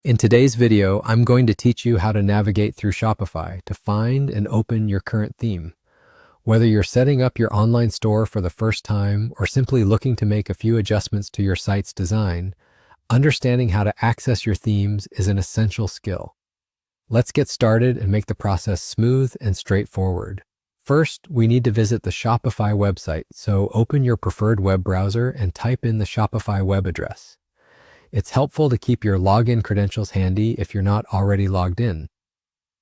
In today's video, I'm going to teach you how to navigate through Shopify to find and open your current theme. Whether you're setting up your online store for the first time or simply looking to make a few adjustments to your site's design, understanding how to access your themes is an essential skill. Let's get started and make the process smooth and straightforward. First, we need to visit the Shopify website, so open your preferred web browser and type in the Shopify web address. It's helpful to keep your login credentials handy if you're not already logged in.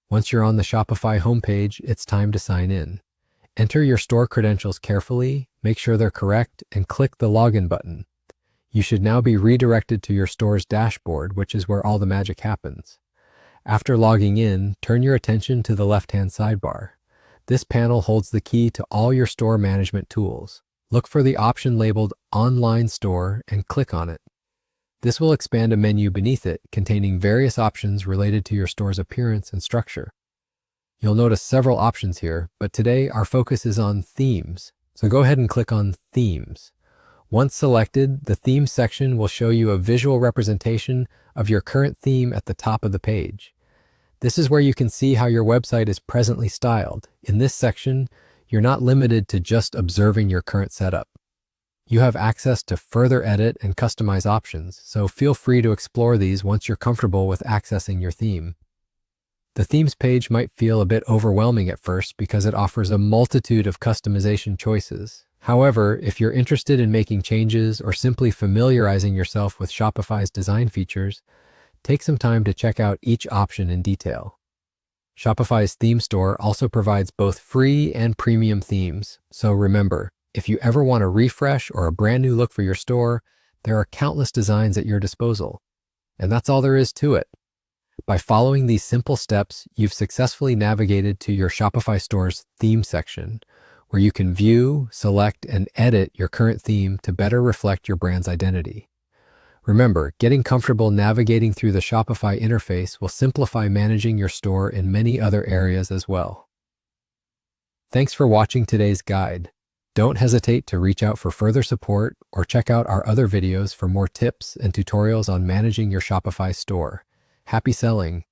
Once you're on the Shopify homepage, it's time to sign in. Enter your store credentials carefully, make sure they're correct, and click the login button. You should now be redirected to your store's dashboard, which is where all the magic happens. After logging in, turn your attention to the left-hand sidebar. This panel holds the key to all your store management tools. Look for the option labeled Online Store and click on it. This will expand a menu beneath it containing various options related to your store's appearance and structure. You'll notice several options here, but today our focus is on themes. So go ahead and click on Themes. Once selected, the Themes section will show you a visual representation of your current theme at the top of the page. This is where you can see how your website is presently styled. In this section, you're not limited to just observing your current setup. You have access to further edit and customize options, so feel free to explore these once you're comfortable with accessing your theme. The themes page might feel a bit overwhelming at first because it offers a multitude of customization choices. However, if you're interested in making changes or simply familiarizing yourself with Shopify's design features, take some time to check out each option in detail. Shopify's theme store also provides both free and premium themes, so remember, if you ever want a refresh or a brand new look for your store, there are countless designs at your disposal. And that's all there is to it. By following these simple steps, you've successfully navigated to your Shopify store's theme section, where you can view, select, and edit your current theme to better reflect your brand's identity. Remember, getting comfortable navigating through the Shopify interface will simplify managing your store in many other areas as well. Thanks for watching today's guide. Don't hesitate to reach out for further support or check out our other videos for more tips and tutorials on managing your Shopify store. Happy selling!